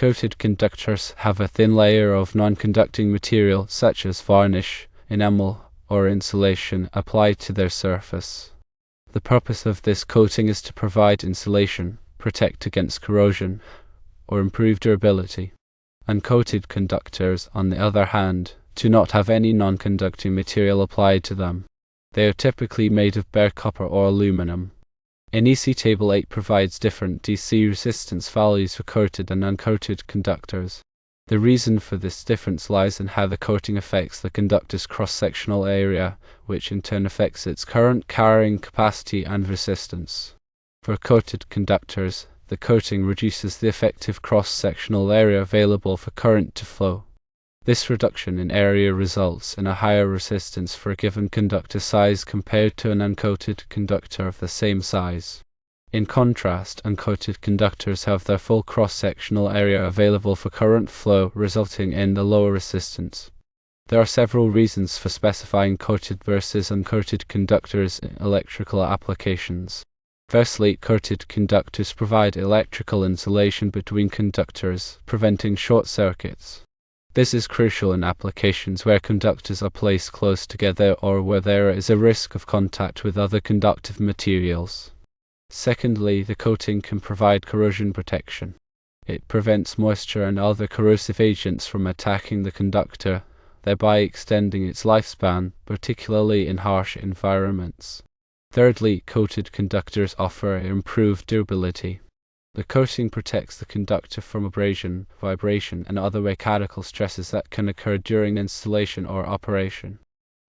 Uncoated conductors have a thin layer of non-conducting material such as varnish, enamel, or insulation applied to their surface. The purpose of this coating is to provide insulation, protect against corrosion, or improve durability. Uncoated conductors, on the other hand, do not have any non-conducting material applied to them. They are typically made of bare copper or aluminum. NEC Table 8 provides different DC resistance values for coated and uncoated conductors. The reason for this difference lies in how the coating affects the conductor's cross-sectional area, which in turn affects its current carrying capacity and resistance. For coated conductors, the coating reduces the effective cross-sectional area available for current to flow. This reduction in area results in a higher resistance for a given conductor size compared to an uncoated conductor of the same size. In contrast, uncoated conductors have their full cross-sectional area available for current flow, resulting in the lower resistance. There are several reasons for specifying coated versus uncoated conductors in electrical applications. Firstly, coated conductors provide electrical insulation between conductors, preventing short circuits. This is crucial in applications where conductors are placed close together or where there is a risk of contact with other conductive materials. Secondly, the coating can provide corrosion protection. It prevents moisture and other corrosive agents from attacking the conductor, thereby extending its lifespan, particularly in harsh environments. Thirdly, coated conductors offer improved durability. The coating protects the conductor from abrasion, vibration, and other mechanical stresses that can occur during installation or operation.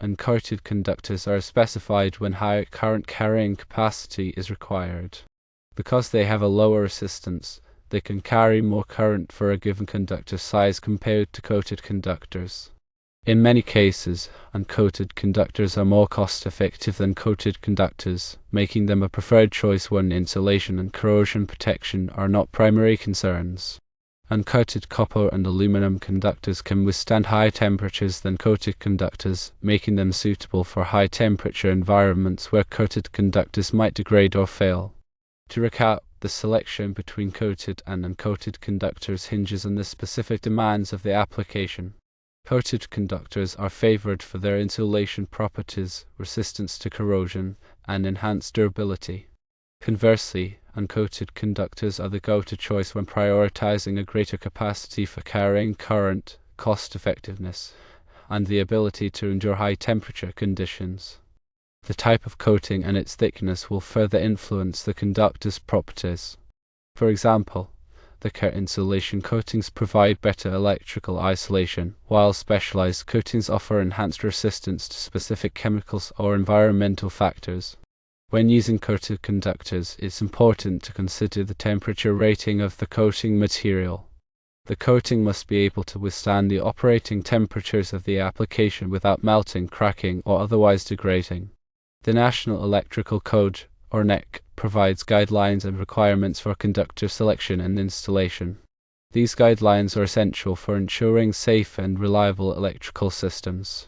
Uncoated conductors are specified when high current carrying capacity is required. Because they have a lower resistance, they can carry more current for a given conductor size compared to coated conductors. In many cases, uncoated conductors are more cost-effective than coated conductors, making them a preferred choice when insulation and corrosion protection are not primary concerns. Uncoated copper and aluminum conductors can withstand higher temperatures than coated conductors, making them suitable for high-temperature environments where coated conductors might degrade or fail. To recap, the selection between coated and uncoated conductors hinges on the specific demands of the application. Coated conductors are favored for their insulation properties, resistance to corrosion, and enhanced durability. Conversely, uncoated conductors are the go-to choice when prioritizing a greater capacity for carrying current, cost-effectiveness, and the ability to endure high-temperature conditions. The type of coating and its thickness will further influence the conductor's properties. For example, thicker insulation coatings provide better electrical isolation, while specialized coatings offer enhanced resistance to specific chemicals or environmental factors. When using coated conductors, it's important to consider the temperature rating of the coating material. The coating must be able to withstand the operating temperatures of the application without melting, cracking, or otherwise degrading. The National Electrical Code, or NEC, provides guidelines and requirements for conductor selection and installation. These guidelines are essential for ensuring safe and reliable electrical systems.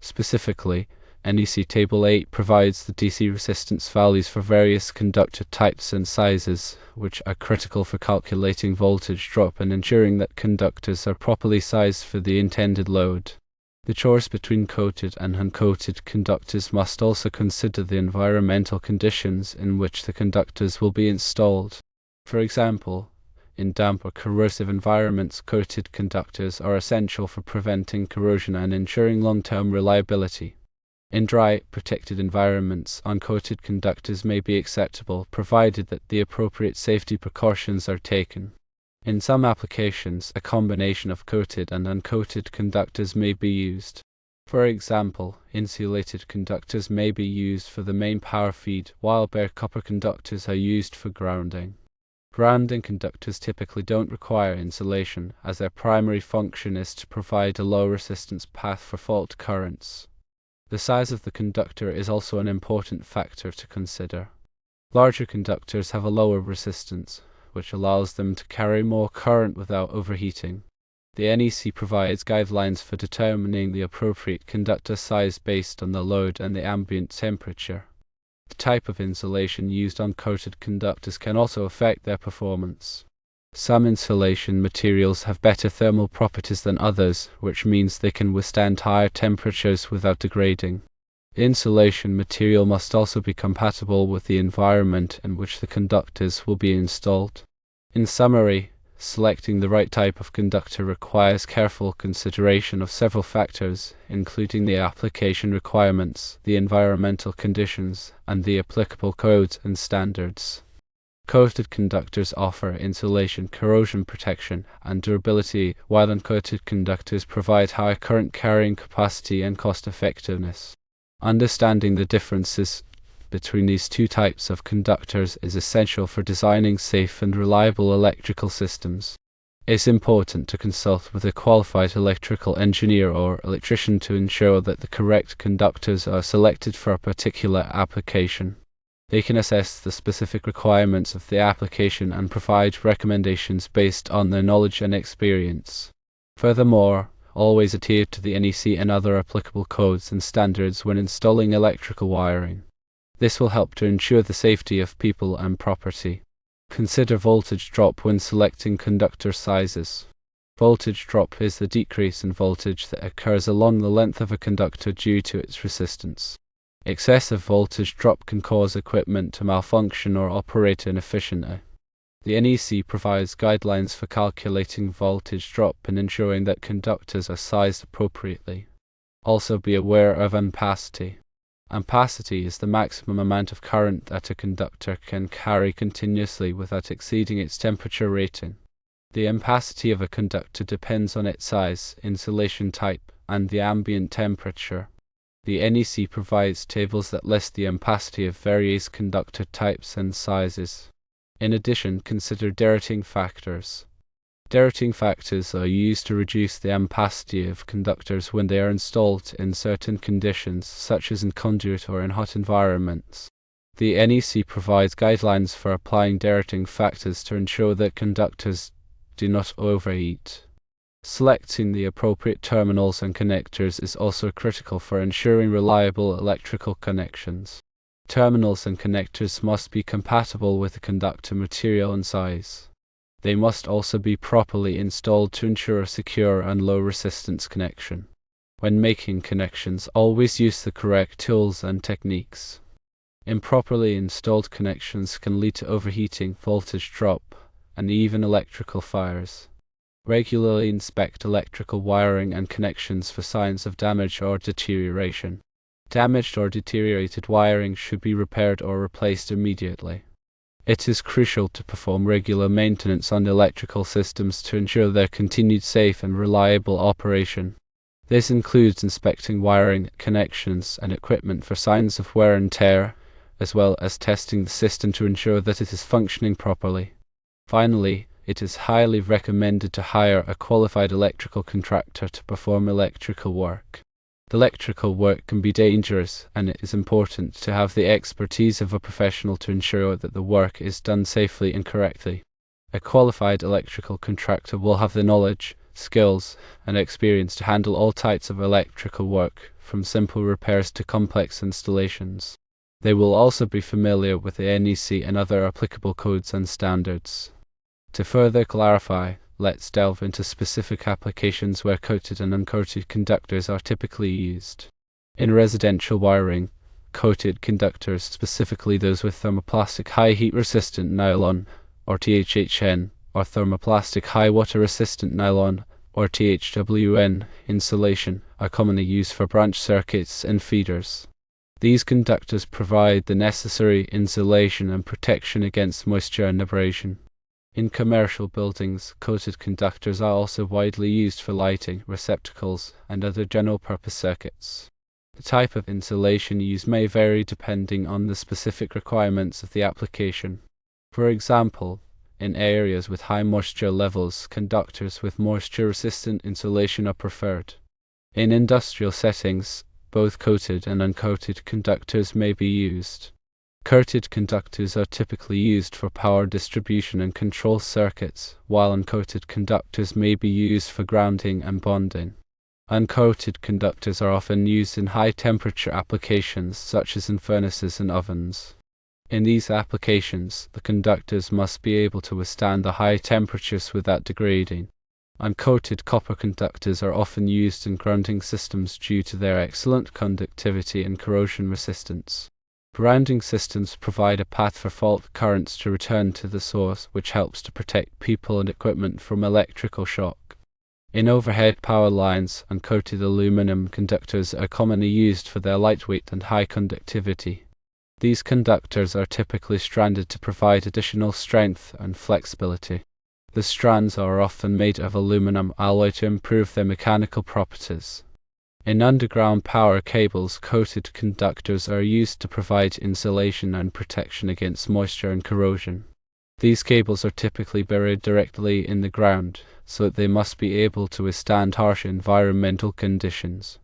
Specifically, NEC Table 8 provides the DC resistance values for various conductor types and sizes, which are critical for calculating voltage drop and ensuring that conductors are properly sized for the intended load. The choice between coated and uncoated conductors must also consider the environmental conditions in which the conductors will be installed. For example, in damp or corrosive environments, coated conductors are essential for preventing corrosion and ensuring long-term reliability. In dry, protected environments, uncoated conductors may be acceptable, provided that the appropriate safety precautions are taken. In some applications, a combination of coated and uncoated conductors may be used. For example, insulated conductors may be used for the main power feed, while bare copper conductors are used for grounding. Grounding conductors typically don't require insulation, as their primary function is to provide a low-resistance path for fault currents. The size of the conductor is also an important factor to consider. Larger conductors have a lower resistance, which allows them to carry more current without overheating. The NEC provides guidelines for determining the appropriate conductor size based on the load and the ambient temperature. The type of insulation used on coated conductors can also affect their performance. Some insulation materials have better thermal properties than others, which means they can withstand higher temperatures without degrading. The insulation material must also be compatible with the environment in which the conductors will be installed. In summary, selecting the right type of conductor requires careful consideration of several factors, including the application requirements, the environmental conditions, and the applicable codes and standards. Coated conductors offer insulation, corrosion protection, and durability, while uncoated conductors provide high current carrying capacity and cost effectiveness. Understanding the differences between these two types of conductors is essential for designing safe and reliable electrical systems. It's important to consult with a qualified electrical engineer or electrician to ensure that the correct conductors are selected for a particular application. They can assess the specific requirements of the application and provide recommendations based on their knowledge and experience. Furthermore, always adhere to the NEC and other applicable codes and standards when installing electrical wiring. This will help to ensure the safety of people and property. Consider voltage drop when selecting conductor sizes. Voltage drop is the decrease in voltage that occurs along the length of a conductor due to its resistance. Excessive voltage drop can cause equipment to malfunction or operate inefficiently. The NEC provides guidelines for calculating voltage drop and ensuring that conductors are sized appropriately. Also be aware of ampacity. Ampacity is the maximum amount of current that a conductor can carry continuously without exceeding its temperature rating. The ampacity of a conductor depends on its size, insulation type, and the ambient temperature. The NEC provides tables that list the ampacity of various conductor types and sizes. In addition, consider deterring factors. Deterring factors are used to reduce the ampacity of conductors when they are installed in certain conditions, such as in conduit or in hot environments. The NEC provides guidelines for applying deterring factors to ensure that conductors do not overheat. Selecting the appropriate terminals and connectors is also critical for ensuring reliable electrical connections. Terminals and connectors must be compatible with the conductor material and size. They must also be properly installed to ensure a secure and low resistance connection. When making connections, always use the correct tools and techniques. Improperly installed connections can lead to overheating, voltage drop, and even electrical fires. Regularly inspect electrical wiring and connections for signs of damage or deterioration. Damaged or deteriorated wiring should be repaired or replaced immediately. It is crucial to perform regular maintenance on electrical systems to ensure their continued safe and reliable operation. This includes inspecting wiring, connections, and equipment for signs of wear and tear, as well as testing the system to ensure that it is functioning properly. Finally, it is highly recommended to hire a qualified electrical contractor to perform electrical work. Electrical work can be dangerous, and it is important to have the expertise of a professional to ensure that the work is done safely and correctly. A qualified electrical contractor will have the knowledge, skills, and experience to handle all types of electrical work, from simple repairs to complex installations. They will also be familiar with the NEC and other applicable codes and standards. To further clarify, let's delve into specific applications where coated and uncoated conductors are typically used. In residential wiring, coated conductors, specifically those with thermoplastic high heat resistant nylon, or THHN, or thermoplastic high water resistant nylon, or THWN, insulation, are commonly used for branch circuits and feeders. These conductors provide the necessary insulation and protection against moisture and abrasion. In commercial buildings, coated conductors are also widely used for lighting, receptacles, and other general-purpose circuits. The type of insulation used may vary depending on the specific requirements of the application. For example, in areas with high moisture levels, conductors with moisture-resistant insulation are preferred. In industrial settings, both coated and uncoated conductors may be used. Coated conductors are typically used for power distribution and control circuits, while uncoated conductors may be used for grounding and bonding. Uncoated conductors are often used in high-temperature applications such as in furnaces and ovens. In these applications, the conductors must be able to withstand the high temperatures without degrading. Uncoated copper conductors are often used in grounding systems due to their excellent conductivity and corrosion resistance. Grounding systems provide a path for fault currents to return to the source, which helps to protect people and equipment from electrical shock. In overhead power lines, uncoated aluminum conductors are commonly used for their lightweight and high conductivity. These conductors are typically stranded to provide additional strength and flexibility. The strands are often made of aluminum alloy to improve their mechanical properties. In underground power cables, coated conductors are used to provide insulation and protection against moisture and corrosion. These cables are typically buried directly in the ground, so they must be able to withstand harsh environmental conditions.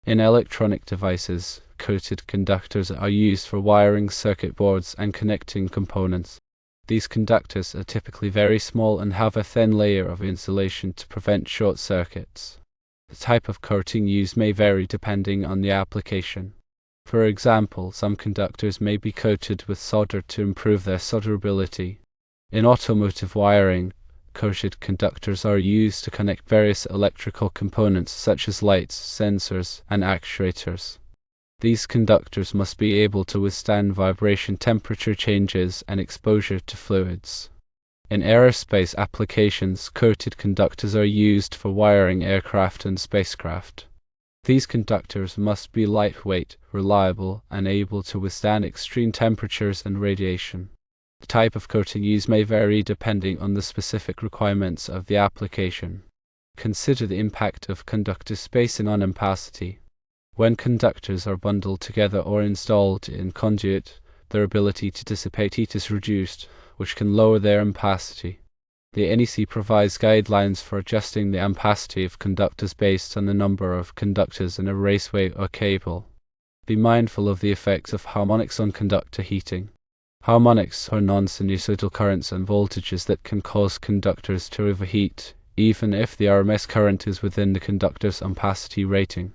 In electronic devices, coated conductors are used for wiring circuit boards and connecting components. These conductors are typically very small and have a thin layer of insulation to prevent short circuits. The type of coating used may vary depending on the application. For example, some conductors may be coated with solder to improve their solderability. In automotive wiring, coated conductors are used to connect various electrical components such as lights, sensors, and actuators. These conductors must be able to withstand vibration, temperature changes, and exposure to fluids. In aerospace applications, coated conductors are used for wiring aircraft and spacecraft. These conductors must be lightweight, reliable, and able to withstand extreme temperatures and radiation. The type of coating used may vary depending on the specific requirements of the application. Consider the impact of conductor spacing on ampacity. When conductors are bundled together or installed in conduit, their ability to dissipate heat is reduced, which can lower their ampacity. The NEC provides guidelines for adjusting the ampacity of conductors based on the number of conductors in a raceway or cable. Be mindful of the effects of harmonics on conductor heating. Harmonics are non-sinusoidal currents and voltages that can cause conductors to overheat, even if the RMS current is within the conductor's ampacity rating.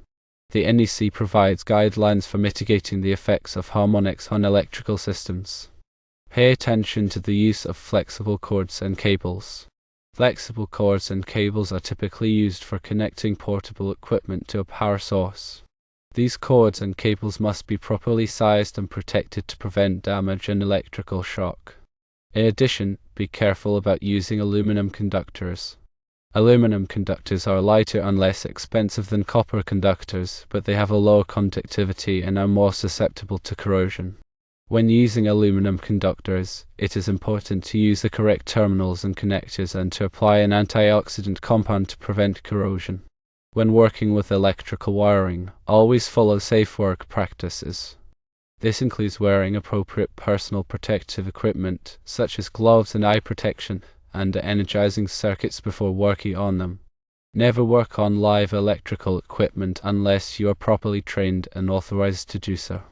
The NEC provides guidelines for mitigating the effects of harmonics on electrical systems. Pay attention to the use of flexible cords and cables. Flexible cords and cables are typically used for connecting portable equipment to a power source. These cords and cables must be properly sized and protected to prevent damage and electrical shock. In addition, be careful about using aluminum conductors. Aluminum conductors are lighter and less expensive than copper conductors, but they have a lower conductivity and are more susceptible to corrosion. When using aluminum conductors, it is important to use the correct terminals and connectors and to apply an antioxidant compound to prevent corrosion. When working with electrical wiring, always follow safe work practices. This includes wearing appropriate personal protective equipment, such as gloves and eye protection, and energizing circuits before working on them. Never work on live electrical equipment unless you are properly trained and authorized to do so.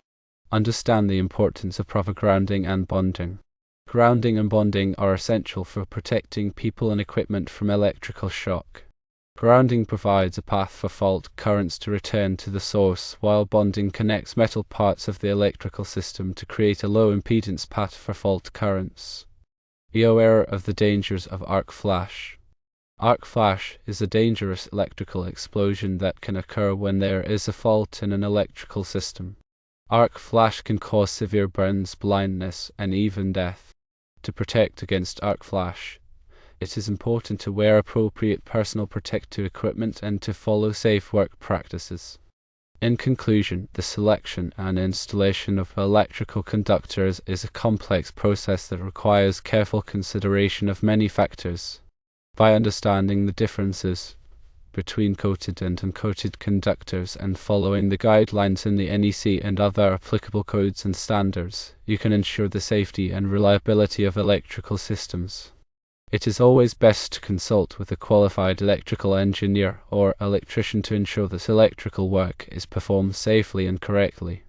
Understand the importance of proper grounding and bonding. Grounding and bonding are essential for protecting people and equipment from electrical shock. Grounding provides a path for fault currents to return to the source, while bonding connects metal parts of the electrical system to create a low impedance path for fault currents. Be aware of the dangers of arc flash. Arc flash is a dangerous electrical explosion that can occur when there is a fault in an electrical system. Arc flash can cause severe burns, blindness, and even death. To protect against arc flash, it is important to wear appropriate personal protective equipment and to follow safe work practices. In conclusion, the selection and installation of electrical conductors is a complex process that requires careful consideration of many factors. By understanding the differences between coated and uncoated conductors and following the guidelines in the NEC and other applicable codes and standards, you can ensure the safety and reliability of electrical systems. It is always best to consult with a qualified electrical engineer or electrician to ensure that electrical work is performed safely and correctly.